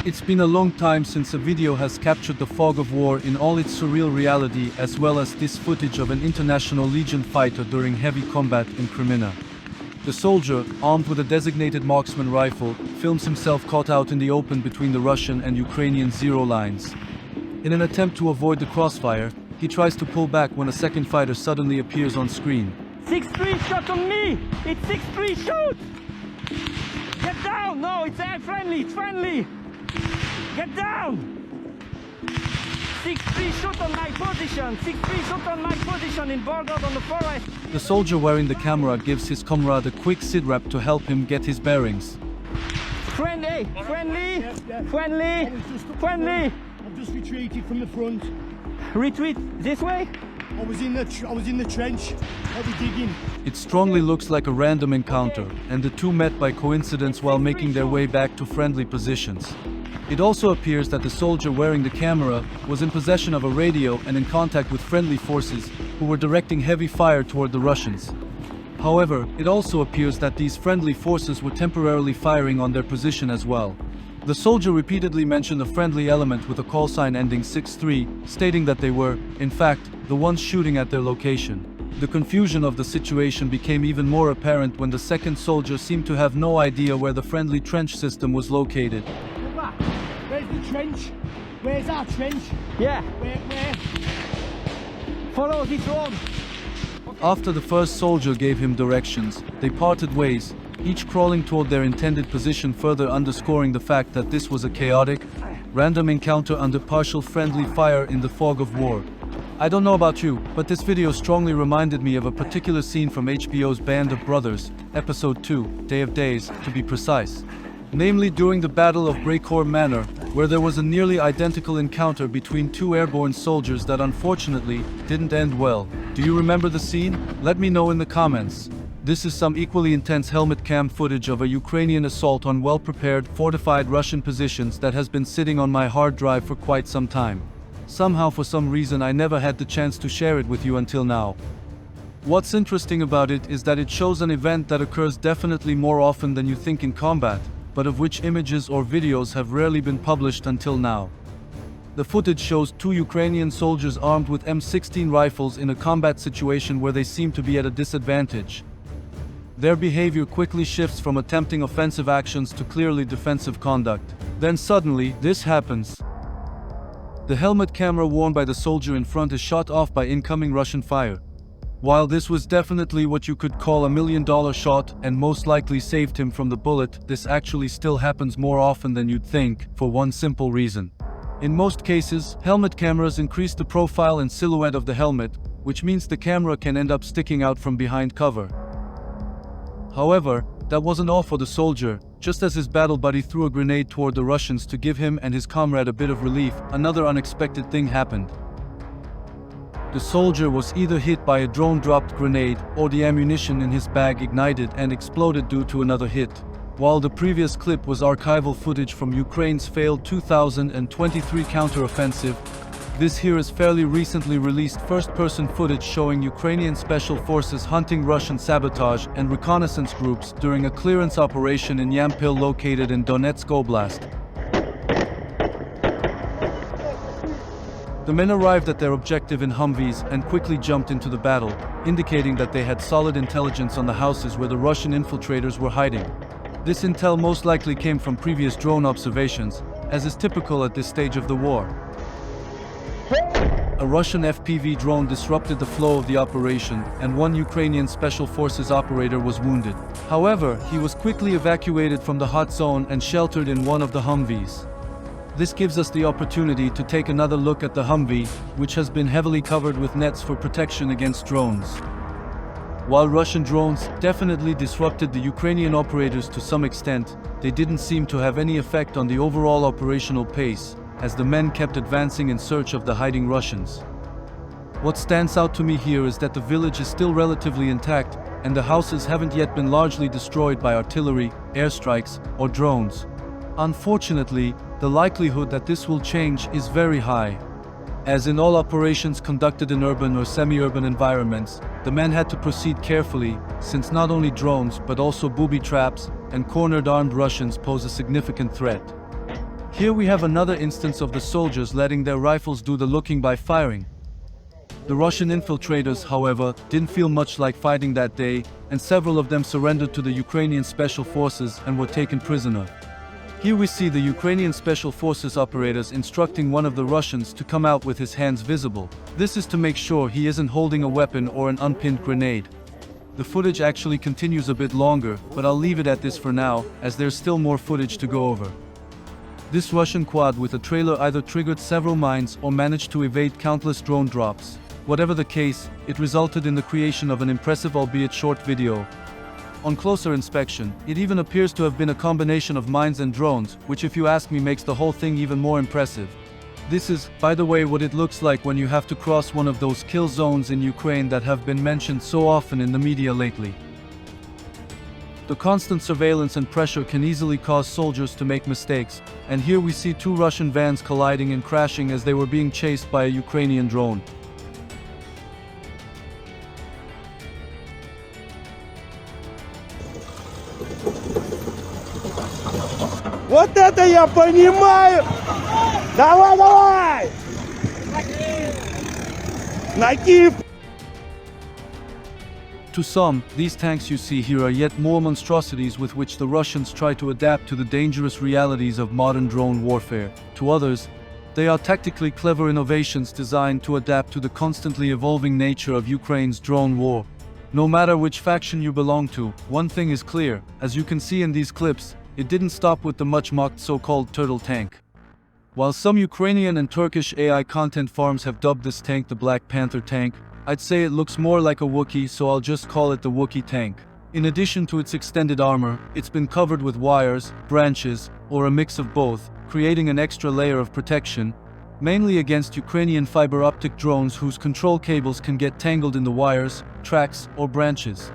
It's been a long time since a video has captured the fog of war in all its surreal reality, as well as this footage of an International Legion fighter during heavy combat in Crimea. The soldier, armed with a designated marksman rifle, films himself caught out in the open between the Russian and Ukrainian zero lines. In an attempt to avoid the crossfire, he tries to pull back when a second fighter suddenly appears on screen. 6-3 shot on me! It's 6-3 shoot! Get down! No, it's friendly, it's friendly! Get down! 6-3 shoot on my position! 6-3 shoot on my position in border on the forest! The soldier wearing the camera gives his comrade a quick sit-rep to help him get his bearings. Friendly! Friendly! Yeah. Friendly! Friendly! I've just retreated from the front. Retreat this way? I was in the trench. I was digging. It strongly looks like a random encounter, and the two met by coincidence while making their way back to friendly positions. It also appears that the soldier wearing the camera was in possession of a radio and in contact with friendly forces who were directing heavy fire toward the Russians. However, it also appears that these friendly forces were temporarily firing on their position as well. The soldier repeatedly mentioned a friendly element with a call sign ending 6-3, stating that they were, in fact, the ones shooting at their location. The confusion of the situation became even more apparent when the second soldier seemed to have no idea where the friendly trench system was located. Where's the trench? Where's our trench? Yeah. Where? Follow this road. After the first soldier gave him directions, they parted ways, each crawling toward their intended position, further underscoring the fact that this was a chaotic, random encounter under partial friendly fire in the fog of war. I don't know about you, but this video strongly reminded me of a particular scene from HBO's Band of Brothers, Episode 2, Day of Days, to be precise. Namely during the Battle of Breakour Manor, where there was a nearly identical encounter between two airborne soldiers that unfortunately didn't end well. Do you remember the scene? Let me know in the comments. This is some equally intense helmet cam footage of a Ukrainian assault on well-prepared, fortified Russian positions that has been sitting on my hard drive for quite some time. Somehow, for some reason, I never had the chance to share it with you until now. What's interesting about it is that it shows an event that occurs definitely more often than you think in combat, but of which images or videos have rarely been published until now. The footage shows two Ukrainian soldiers armed with M16 rifles in a combat situation where they seem to be at a disadvantage. Their behavior quickly shifts from attempting offensive actions to clearly defensive conduct. Then suddenly, this happens. The helmet camera worn by the soldier in front is shot off by incoming Russian fire. While this was definitely what you could call $1 million shot and most likely saved him from the bullet, this actually still happens more often than you'd think, for one simple reason. In most cases, helmet cameras increase the profile and silhouette of the helmet, which means the camera can end up sticking out from behind cover. However, that wasn't all for the soldier. Just as his battle buddy threw a grenade toward the Russians to give him and his comrade a bit of relief, another unexpected thing happened. The soldier was either hit by a drone-dropped grenade, or the ammunition in his bag ignited and exploded due to another hit. While the previous clip was archival footage from Ukraine's failed 2023 counteroffensive, this here is fairly recently released first-person footage showing Ukrainian Special Forces hunting Russian sabotage and reconnaissance groups during a clearance operation in Yampil located in Donetsk Oblast. The men arrived at their objective in Humvees and quickly jumped into the battle, indicating that they had solid intelligence on the houses where the Russian infiltrators were hiding. This intel most likely came from previous drone observations, as is typical at this stage of the war. A Russian FPV drone disrupted the flow of the operation, and one Ukrainian Special Forces operator was wounded. However, he was quickly evacuated from the hot zone and sheltered in one of the Humvees. This gives us the opportunity to take another look at the Humvee, which has been heavily covered with nets for protection against drones. While Russian drones definitely disrupted the Ukrainian operators to some extent, they didn't seem to have any effect on the overall operational pace, as the men kept advancing in search of the hiding Russians. What stands out to me here is that the village is still relatively intact, and the houses haven't yet been largely destroyed by artillery, airstrikes, or drones. Unfortunately, the likelihood that this will change is very high. As in all operations conducted in urban or semi-urban environments, the men had to proceed carefully, since not only drones but also booby traps and cornered armed Russians pose a significant threat. Here we have another instance of the soldiers letting their rifles do the looking by firing. The Russian infiltrators, however, didn't feel much like fighting that day, and several of them surrendered to the Ukrainian Special Forces and were taken prisoner. Here we see the Ukrainian Special Forces operators instructing one of the Russians to come out with his hands visible. This is to make sure he isn't holding a weapon or an unpinned grenade. The footage actually continues a bit longer, but I'll leave it at this for now, as there's still more footage to go over. This Russian quad with a trailer either triggered several mines or managed to evade countless drone drops. Whatever the case, it resulted in the creation of an impressive albeit short video. On closer inspection, it even appears to have been a combination of mines and drones, which if you ask me makes the whole thing even more impressive. This is, by the way, what it looks like when you have to cross one of those kill zones in Ukraine that have been mentioned so often in the media lately. The constant surveillance and pressure can easily cause soldiers to make mistakes, and here we see two Russian vans colliding and crashing as they were being chased by a Ukrainian drone. Вот это я понимаю! Давай, давай! На Киев! To some, these tanks you see here are yet more monstrosities with which the Russians try to adapt to the dangerous realities of modern drone warfare. To others, they are tactically clever innovations designed to adapt to the constantly evolving nature of Ukraine's drone war. No matter which faction you belong to, one thing is clear, as you can see in these clips, it didn't stop with the much-mocked so-called turtle tank. While some Ukrainian and Turkish AI content farms have dubbed this tank the Black Panther tank, I'd say it looks more like a Wookiee, so I'll just call it the Wookiee tank. In addition to its extended armor, it's been covered with wires, branches, or a mix of both, creating an extra layer of protection, mainly against Ukrainian fiber optic drones whose control cables can get tangled in the wires, tracks, or branches.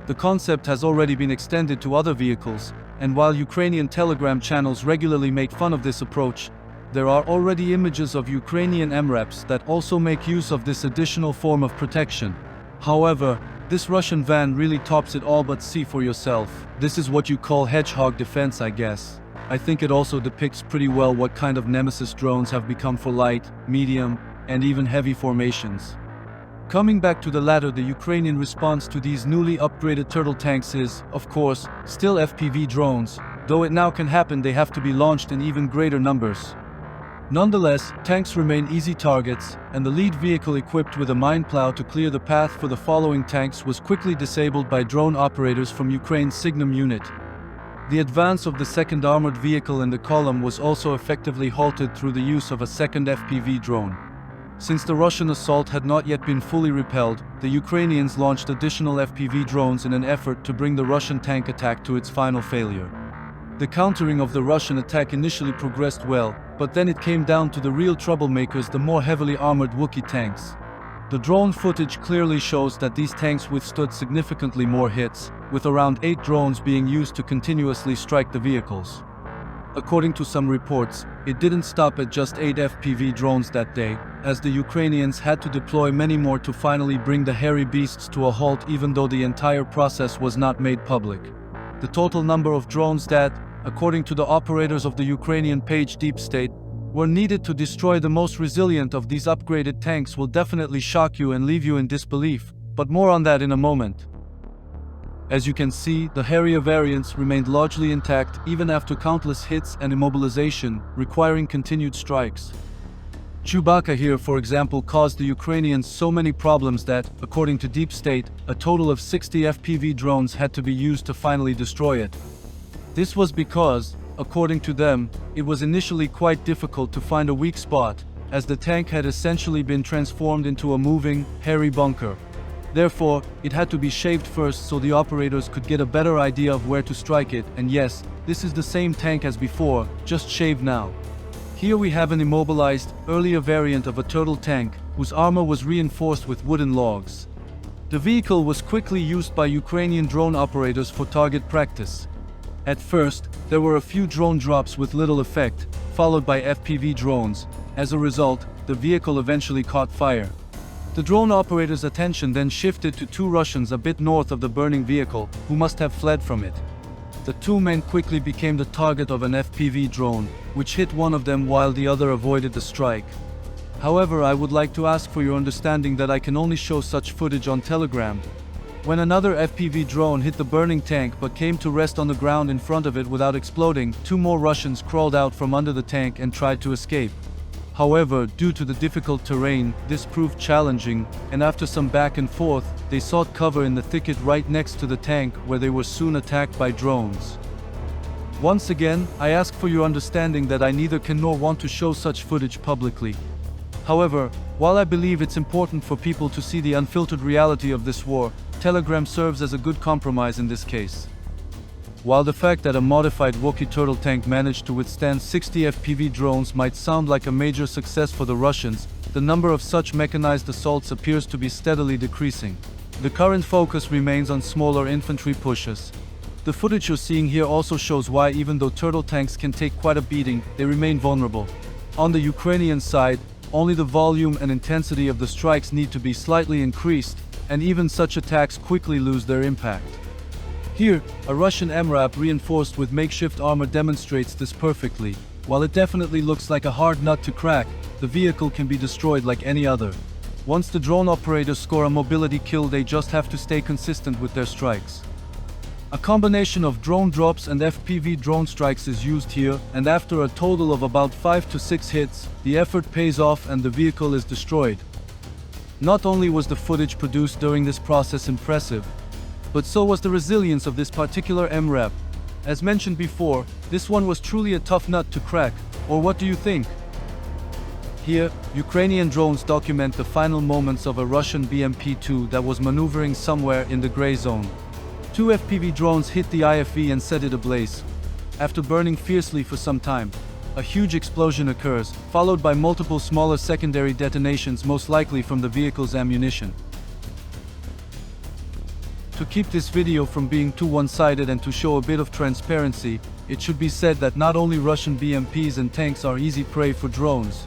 The concept has already been extended to other vehicles, and while Ukrainian Telegram channels regularly make fun of this approach, there are already images of Ukrainian MRAPs that also make use of this additional form of protection. However, this Russian van really tops it all, but see for yourself. This is what you call hedgehog defense, I guess. I think it also depicts pretty well what kind of nemesis drones have become for light, medium, and even heavy formations. Coming back to the latter, the Ukrainian response to these newly upgraded turtle tanks is, of course, still FPV drones, though it now can happen they have to be launched in even greater numbers. Nonetheless, tanks remain easy targets, and the lead vehicle equipped with a mine plow to clear the path for the following tanks was quickly disabled by drone operators from Ukraine's Signum unit. The advance of the second armored vehicle in the column was also effectively halted through the use of a second FPV drone. Since the Russian assault had not yet been fully repelled, the Ukrainians launched additional FPV drones in an effort to bring the Russian tank attack to its final failure. The countering of the Russian attack initially progressed well, but then it came down to the real troublemakers, the more heavily armored Wookiee tanks. The drone footage clearly shows that these tanks withstood significantly more hits, with around 8 drones being used to continuously strike the vehicles. According to some reports, it didn't stop at just 8 FPV drones that day, as the Ukrainians had to deploy many more to finally bring the hairy beasts to a halt, even though the entire process was not made public. The total number of drones that, according to the operators of the Ukrainian page Deep State, were needed to destroy the most resilient of these upgraded tanks will definitely shock you and leave you in disbelief, but more on that in a moment. As you can see, the Harrier variants remained largely intact even after countless hits and immobilization, requiring continued strikes. Chewbacca here, for example, caused the Ukrainians so many problems that, according to Deep State, a total of 60 FPV drones had to be used to finally destroy it. This was because, according to them, it was initially quite difficult to find a weak spot, as the tank had essentially been transformed into a moving, hairy bunker. Therefore, it had to be shaved first so the operators could get a better idea of where to strike it, and yes, this is the same tank as before, just shaved now. Here we have an immobilized, earlier variant of a turtle tank, whose armor was reinforced with wooden logs. The vehicle was quickly used by Ukrainian drone operators for target practice. At first, there were a few drone drops with little effect, followed by FPV drones. As a result, the vehicle eventually caught fire. The drone operator's attention then shifted to 2 Russians a bit north of the burning vehicle, who must have fled from it. The two men quickly became the target of an FPV drone, which hit one of them while the other avoided the strike. However, I would like to ask for your understanding that I can only show such footage on Telegram. When another FPV drone hit the burning tank but came to rest on the ground in front of it without exploding, two more Russians crawled out from under the tank and tried to escape. However, due to the difficult terrain, this proved challenging, and after some back and forth, they sought cover in the thicket right next to the tank, where they were soon attacked by drones. Once again, I ask for your understanding that I neither can nor want to show such footage publicly. However, while I believe it's important for people to see the unfiltered reality of this war, Telegram serves as a good compromise in this case. While the fact that a modified Wookiee turtle tank managed to withstand 60 FPV drones might sound like a major success for the Russians, the number of such mechanized assaults appears to be steadily decreasing. The current focus remains on smaller infantry pushes. The footage you're seeing here also shows why, even though turtle tanks can take quite a beating, they remain vulnerable. On the Ukrainian side, only the volume and intensity of the strikes need to be slightly increased, and even such attacks quickly lose their impact. Here, a Russian MRAP reinforced with makeshift armor demonstrates this perfectly. While it definitely looks like a hard nut to crack, the vehicle can be destroyed like any other. Once the drone operators score a mobility kill, they just have to stay consistent with their strikes. A combination of drone drops and FPV drone strikes is used here, and after a total of about 5 to 6 hits, the effort pays off and the vehicle is destroyed. Not only was the footage produced during this process impressive, but so was the resilience of this particular MRAP. As mentioned before, this one was truly a tough nut to crack, or what do you think? Here, Ukrainian drones document the final moments of a Russian BMP-2 that was maneuvering somewhere in the gray zone. Two FPV drones hit the IFV and set it ablaze. After burning fiercely for some time, a huge explosion occurs, followed by multiple smaller secondary detonations, most likely from the vehicle's ammunition. To keep this video from being too one-sided and to show a bit of transparency, it should be said that not only Russian BMPs and tanks are easy prey for drones.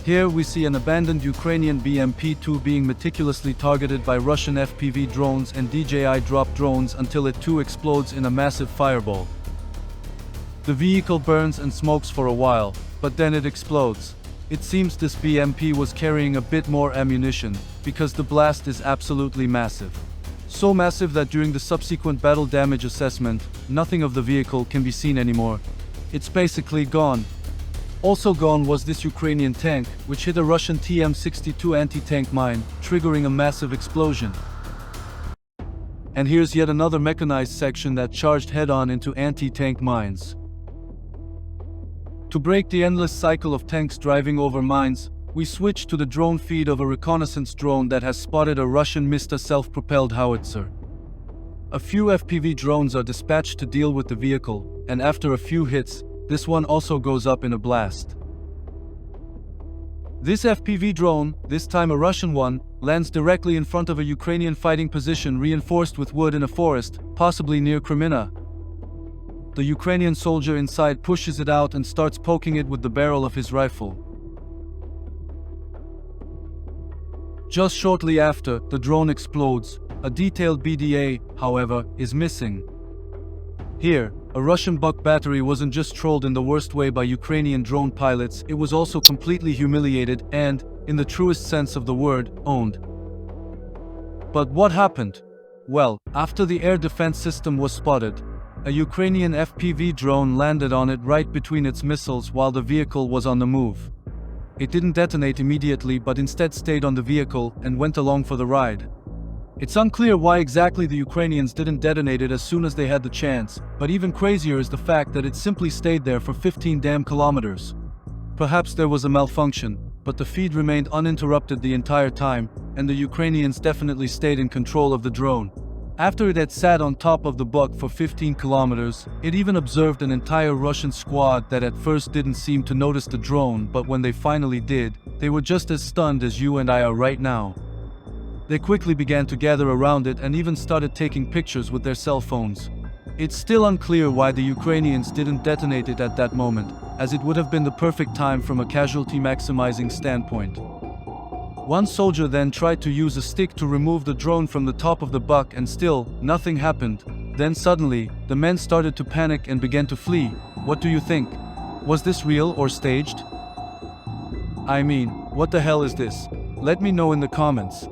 Here we see an abandoned Ukrainian BMP-2 being meticulously targeted by Russian FPV drones and DJI drop drones until it too explodes in a massive fireball. The vehicle burns and smokes for a while, but then it explodes. It seems this BMP was carrying a bit more ammunition, because the blast is absolutely massive. So massive that during the subsequent battle damage assessment, nothing of the vehicle can be seen anymore. It's basically gone. Also gone was this Ukrainian tank, which hit a Russian TM-62 anti-tank mine, triggering a massive explosion. And here's yet another mechanized section that charged head-on into anti-tank mines. To break the endless cycle of tanks driving over mines, we switch to the drone feed of a reconnaissance drone that has spotted a Russian Mista self-propelled howitzer. A few FPV drones are dispatched to deal with the vehicle, and after a few hits, this one also goes up in a blast. This FPV drone, this time a Russian one, lands directly in front of a Ukrainian fighting position reinforced with wood in a forest, possibly near Kreminna. The Ukrainian soldier inside pushes it out and starts poking it with the barrel of his rifle. Just shortly after, the drone explodes. A detailed BDA, however, is missing. Here, a Russian buck battery wasn't just trolled in the worst way by Ukrainian drone pilots, it was also completely humiliated and, in the truest sense of the word, owned. But what happened? Well, after the air defense system was spotted, a Ukrainian FPV drone landed on it right between its missiles while the vehicle was on the move. It didn't detonate immediately but instead stayed on the vehicle and went along for the ride. It's unclear why exactly the Ukrainians didn't detonate it as soon as they had the chance, but even crazier is the fact that it simply stayed there for 15 damn kilometers. Perhaps there was a malfunction, but the feed remained uninterrupted the entire time, and the Ukrainians definitely stayed in control of the drone. After it had sat on top of the buck for 15 kilometers, it even observed an entire Russian squad that at first didn't seem to notice the drone, but when they finally did, they were just as stunned as you and I are right now. They quickly began to gather around it and even started taking pictures with their cell phones. It's still unclear why the Ukrainians didn't detonate it at that moment, as it would have been the perfect time from a casualty maximizing standpoint. One soldier then tried to use a stick to remove the drone from the top of the buck and still, nothing happened. Then suddenly, the men started to panic and began to flee. What do you think? Was this real or staged? I mean, what the hell is this? Let me know in the comments.